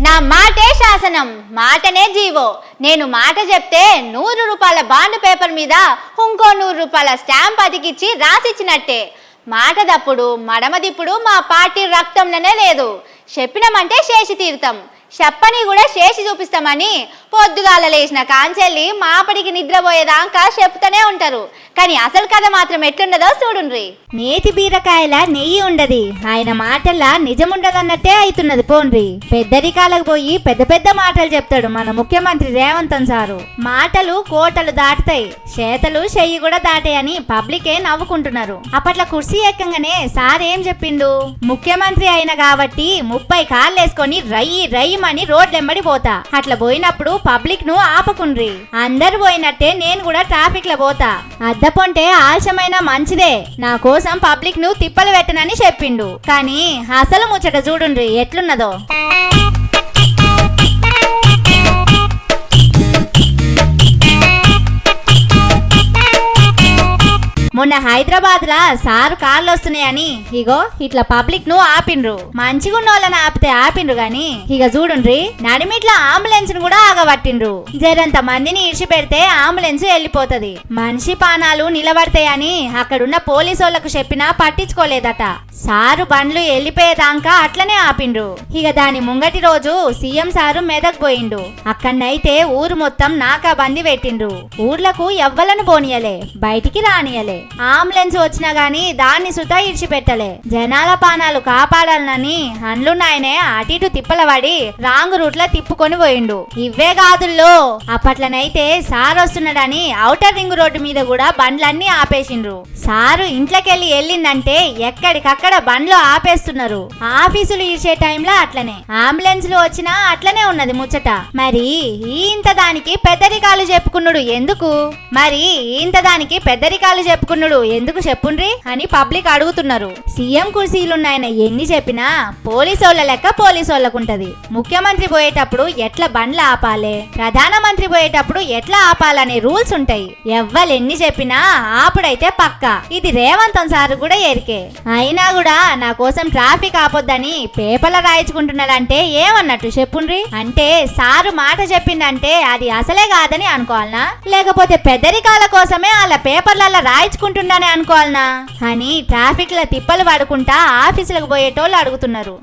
నా మాటే శాసనం, మాటనే జీవో. నేను మాట చెప్తే 100 రూపాయల బాండ్ పేపర్ మీద ఇంకో 100 రూపాయల స్టాంప్ అతికిచ్చి రాసిచ్చినట్టే. మాట దప్పుడు మడమదిప్పుడు మా పార్టీ రక్తంలోనే లేదు. చెప్పినామంటే చేసి తీరుతాం, చెప్పని కూడా చేసి చూపిస్తామని పొద్దుగాల లేచిన కాంచెల్లి మాపడికి నిద్రపోయేదాకా చెప్తూనే ఉంటారు. కానీ అసలు కథ మాత్రం ఎట్లుండదో చూడుండ్రి. నేతి బీరకాయల నెయ్యి ఉండది, ఆయన మాటల్లా నిజముండదన్నట్టే అవుతున్నది. పోన్రి, పెద్దరికాలకు పోయి పెద్ద పెద్ద మాటలు చెప్తాడు మన ముఖ్యమంత్రి రేవంతన్ సారు. మాటలు కోటలు దాటుతాయి, చేతలు చెయ్యి కూడా దాటాయని పబ్లికే నవ్వుకుంటున్నారు. అప్పట్లో కుర్సీ ఎక్కంగానే సార్ ఏం చెప్పిండు? ముఖ్యమంత్రి అయిన కాబట్టి 30 కార్లు వేసుకొని రయ్యి రయ్యమని రోడ్లెంబడి పోతా. అట్లా పోయినప్పుడు పబ్లిక్ ను ఆపకుండ్రి. అందరు పోయినట్టే నేను కూడా ట్రాఫిక్ లో పోతా. అద్దపొంటే ఆలస్యమైన మంచిదే, నా కోసం పబ్లిక్ ను తిప్పలు పెట్టనని చెప్పిండు. కానీ అసలు ముచ్చట చూడుండ్రి ఎట్లున్నదో. మొన్న హైదరాబాద్ లా సారు కార్లు వస్తున్నాయని ఇగో ఇట్లా పబ్లిక్ ను ఆపిండ్రు. మంచిగున్నోళ్ళని ఆపితే ఆపిండ్రు గాని ఇక చూడుండ్రి నడిమిట్ల అంబులెన్స్ ను కూడా ఆగబట్టిండ్రు. జరంత మందిని ఇడిచి పెడితే అంబులెన్స్ వెళ్ళిపోతది, మనిషి పానాలు నిలబడతాయని అక్కడున్న పోలీసోళ్లకు చెప్పినా పట్టించుకోలేదట. సారు బండ్లు వెళ్ళిపోయేదాకా అట్లనే ఆపిండ్రు. ఇక దాని ముంగటి రోజు సీఎం సారు మెదక్ పోయిండు. అక్కడనైతే ఊరు మొత్తం నాకా బంది పెట్టిండ్రు. ఊర్లకు ఎవ్వలను పోనీయలే, బయటికి రానియలే. అంబులెన్స్ వచ్చినా గాని దాన్ని సుతా ఇడిచిపెట్టలే. జనాల పానాలు కాపాడాలని అండ్లున్నాయనే అటు ఇటు తిప్పలవాడి రాంగ్ రూట్ లో తిప్పుకొని పోయిండు. ఇవే కాదుల్లో అప్పట్లనైతే సారు వస్తున్నాడని ఔటర్ రింగ్ రోడ్డు మీద కూడా బండ్లన్నీ ఆపేసిండ్రు. సారు ఇంట్లోకెళ్ళి వెళ్ళిందంటే ఎక్కడికక్కడ బండ్లు ఆపేస్తున్నారు. ఆఫీసులు ఇచ్చే టైంలో అట్లనే, అంబులెన్స్ లు వచ్చినా అట్లనే ఉన్నది ముచ్చట. మరి ఇంత దానికి పెద్దరికాలు చెప్పుకున్నాడు ఎందుకు? మరి ఇంత దానికి పెద్దరికాలు చెప్పుకున్నాడు ఎందుకు చెప్పుండ్రి అని పబ్లిక్ అడుగుతున్నారు. సీఎం కుర్చీలున్నాయన ఎన్ని చెప్పినా పోలీసోళ్ల లెక్క పోలీసోళ్లకుంటది. ముఖ్యమంత్రి పోయేటప్పుడు ఎట్లా బండ్లు ఆపాలే, ప్రధానమంత్రి పోయేటప్పుడు ఎట్లా ఆపాలనే రూల్స్ ఉంటాయి. ఎవ్వలెన్ని చెప్పినా ఆపుడైతే పక్కా. ఇది రేవంతన్ సార్ కూడా ఎరికే. అయినా కూడా నా కోసం ట్రాఫిక్ ఆపొద్దని పేపర్ల రాయించుకుంటున్నాడంటే ఏమన్నట్టు చెప్పుండ్రి? అంటే సారు మాట చెప్పిందంటే అది అసలే కాదని అనుకోవాలనా, లేకపోతే పెద్దరికాల కోసమే అలా పేపర్లలో రాయించుకుంటున్నానే అనుకోవాలనా అని ట్రాఫిక్ లో తిప్పలు పడుకుంటా ఆఫీసులకు పోయేటోళ్ళు అడుగుతున్నారు.